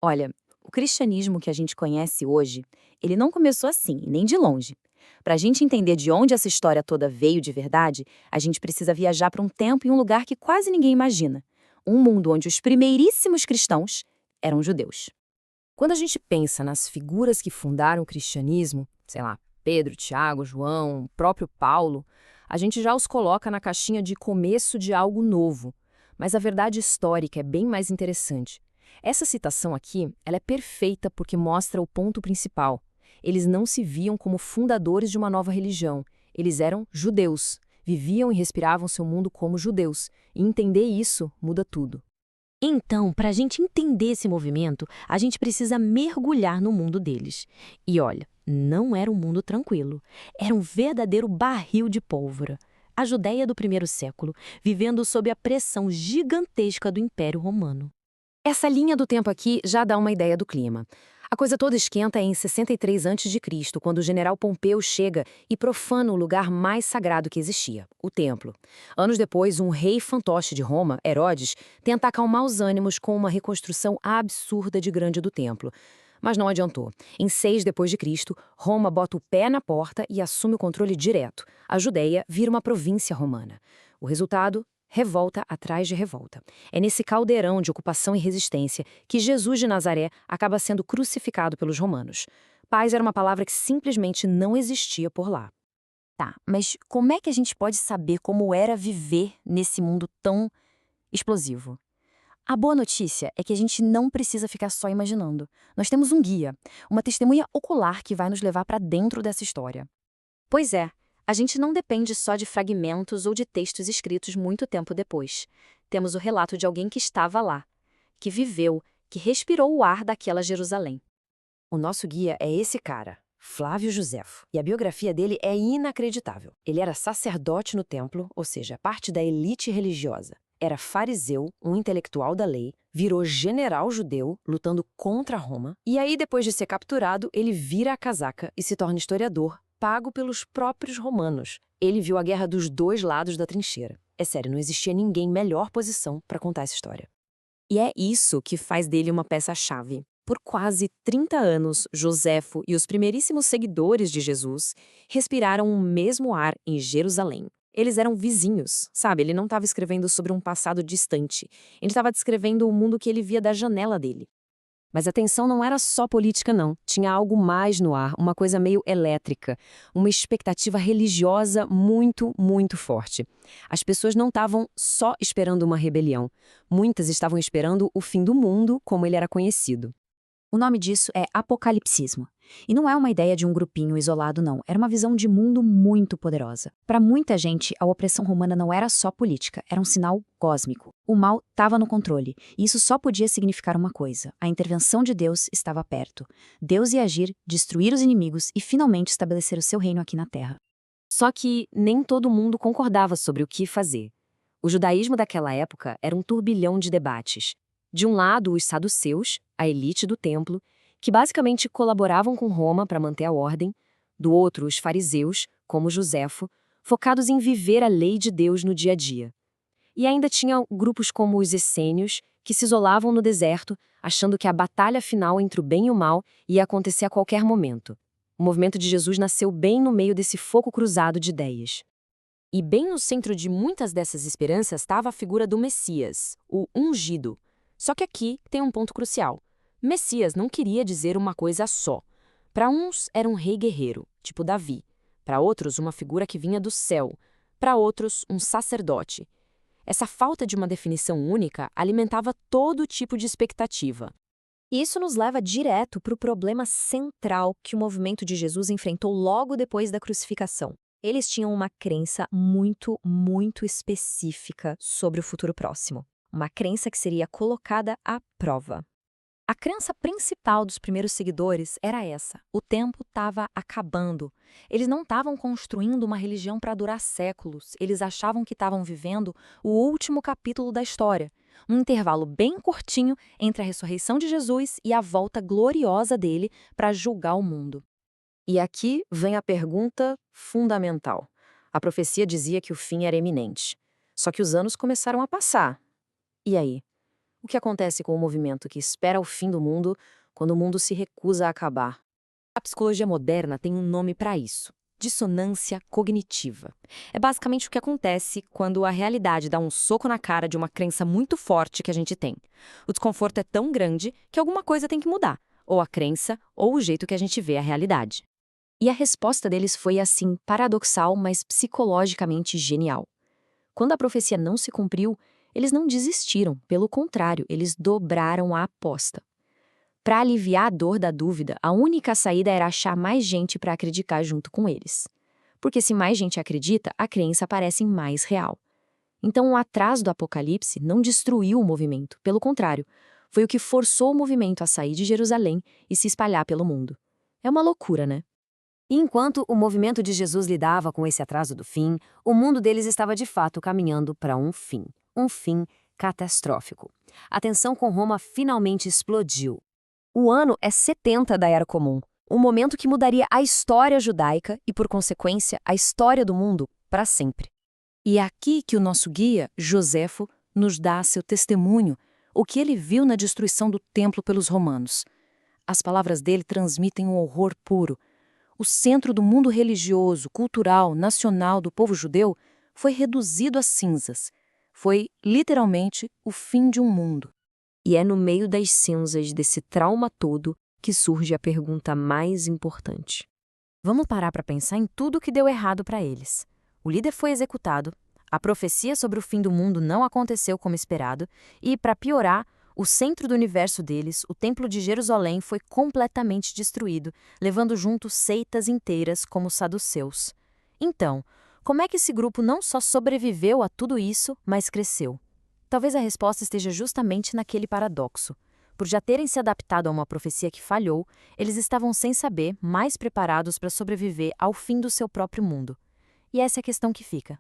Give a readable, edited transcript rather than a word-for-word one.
Olha, o cristianismo que a gente conhece hoje, ele não começou assim, nem de longe. Para a gente entender de onde essa história toda veio de verdade, a gente precisa viajar para um tempo e um lugar que quase ninguém imagina. Um mundo onde os primeiríssimos cristãos eram judeus. Quando a gente pensa nas figuras que fundaram o cristianismo, sei lá, Pedro, Tiago, João, o próprio Paulo, a gente já os coloca na caixinha de começo de algo novo. Mas a verdade histórica é bem mais interessante. Essa citação aqui, ela é perfeita porque mostra o ponto principal. Eles não se viam como fundadores de uma nova religião. Eles eram judeus, viviam e respiravam seu mundo como judeus. E entender isso muda tudo. Então, para a gente entender esse movimento, a gente precisa mergulhar no mundo deles. E olha, não era um mundo tranquilo. Era um verdadeiro barril de pólvora. A Judéia do primeiro século, vivendo sob a pressão gigantesca do Império Romano. Essa linha do tempo aqui já dá uma ideia do clima. A coisa toda esquenta em 63 a.C., quando o general Pompeu chega e profana o lugar mais sagrado que existia, o templo. Anos depois, um rei fantoche de Roma, Herodes, tenta acalmar os ânimos com uma reconstrução absurda de grande do templo. Mas não adiantou. Em 6 depois de Cristo, Roma bota o pé na porta e assume o controle direto. A Judéia vira uma província romana. O resultado? Revolta atrás de revolta. É nesse caldeirão de ocupação e resistência que Jesus de Nazaré acaba sendo crucificado pelos romanos. Paz era uma palavra que simplesmente não existia por lá. Tá, mas como é que a gente pode saber como era viver nesse mundo tão explosivo? A boa notícia é que a gente não precisa ficar só imaginando. Nós temos um guia, uma testemunha ocular que vai nos levar para dentro dessa história. Pois é, a gente não depende só de fragmentos ou de textos escritos muito tempo depois. Temos o relato de alguém que estava lá, que viveu, que respirou o ar daquela Jerusalém. O nosso guia é esse cara, Flávio Josefo, e a biografia dele é inacreditável. Ele era sacerdote no templo, ou seja, parte da elite religiosa. Era fariseu, um intelectual da lei, virou general judeu, lutando contra Roma, e aí, depois de ser capturado, ele vira a casaca e se torna historiador, pago pelos próprios romanos. Ele viu a guerra dos dois lados da trincheira. É sério, não existia ninguém em melhor posição para contar essa história. E é isso que faz dele uma peça-chave. Por quase 30 anos, Joséfo e os primeiríssimos seguidores de Jesus respiraram o mesmo ar em Jerusalém. Eles eram vizinhos, sabe? Ele não estava escrevendo sobre um passado distante. Ele estava descrevendo o mundo que ele via da janela dele. Mas a tensão não era só política, não. Tinha algo mais no ar, uma coisa meio elétrica, uma expectativa religiosa muito, muito forte. As pessoas não estavam só esperando uma rebelião. Muitas estavam esperando o fim do mundo como ele era conhecido. O nome disso é apocalipsismo. E não é uma ideia de um grupinho isolado, não. Era uma visão de mundo muito poderosa. Para muita gente, a opressão romana não era só política, era um sinal cósmico. O mal estava no controle, e isso só podia significar uma coisa: a intervenção de Deus estava perto. Deus ia agir, destruir os inimigos e finalmente estabelecer o seu reino aqui na Terra. Só que nem todo mundo concordava sobre o que fazer. O judaísmo daquela época era um turbilhão de debates. De um lado, os saduceus, a elite do templo, que basicamente colaboravam com Roma para manter a ordem. Do outro, os fariseus, como Josefo, focados em viver a lei de Deus no dia a dia. E ainda tinha grupos como os essênios, que se isolavam no deserto, achando que a batalha final entre o bem e o mal ia acontecer a qualquer momento. O movimento de Jesus nasceu bem no meio desse fogo cruzado de ideias. E bem no centro de muitas dessas esperanças estava a figura do Messias, o ungido. Só que aqui tem um ponto crucial. Messias não queria dizer uma coisa só. Para uns era um rei guerreiro, tipo Davi. Para outros, uma figura que vinha do céu. Para outros, um sacerdote. Essa falta de uma definição única alimentava todo tipo de expectativa. E isso nos leva direto para o problema central que o movimento de Jesus enfrentou logo depois da crucificação. Eles tinham uma crença muito, muito específica sobre o futuro próximo. Uma crença que seria colocada à prova. A crença principal dos primeiros seguidores era essa: o tempo estava acabando. Eles não estavam construindo uma religião para durar séculos, eles achavam que estavam vivendo o último capítulo da história, um intervalo bem curtinho entre a ressurreição de Jesus e a volta gloriosa dele para julgar o mundo. E aqui vem a pergunta fundamental. A profecia dizia que o fim era iminente. Só que os anos começaram a passar. E aí? O que acontece com o movimento que espera o fim do mundo quando o mundo se recusa a acabar? A psicologia moderna tem um nome para isso: dissonância cognitiva. É basicamente o que acontece quando a realidade dá um soco na cara de uma crença muito forte que a gente tem. O desconforto é tão grande que alguma coisa tem que mudar, ou a crença, ou o jeito que a gente vê a realidade. E a resposta deles foi assim, paradoxal, mas psicologicamente genial. Quando a profecia não se cumpriu, eles não desistiram, pelo contrário, eles dobraram a aposta. Para aliviar a dor da dúvida, a única saída era achar mais gente para acreditar junto com eles. Porque se mais gente acredita, a crença parece mais real. Então o atraso do Apocalipse não destruiu o movimento, pelo contrário, foi o que forçou o movimento a sair de Jerusalém e se espalhar pelo mundo. É uma loucura, né? E enquanto o movimento de Jesus lidava com esse atraso do fim, o mundo deles estava de fato caminhando para um fim catastrófico. A tensão com Roma finalmente explodiu. O ano é 70 da Era Comum, um momento que mudaria a história judaica e, por consequência, a história do mundo para sempre. E é aqui que o nosso guia, Joséfo, nos dá seu testemunho, o que ele viu na destruição do templo pelos romanos. As palavras dele transmitem um horror puro. O centro do mundo religioso, cultural, nacional do povo judeu foi reduzido a cinzas. Foi, literalmente, o fim de um mundo. E é no meio das cinzas desse trauma todo que surge a pergunta mais importante. Vamos parar para pensar em tudo que deu errado para eles. O líder foi executado, a profecia sobre o fim do mundo não aconteceu como esperado e, para piorar, o centro do universo deles, o Templo de Jerusalém, foi completamente destruído, levando junto seitas inteiras como os saduceus. Então, como é que esse grupo não só sobreviveu a tudo isso, mas cresceu? Talvez a resposta esteja justamente naquele paradoxo. Por já terem se adaptado a uma profecia que falhou, eles estavam, sem saber, mais preparados para sobreviver ao fim do seu próprio mundo. E essa é a questão que fica.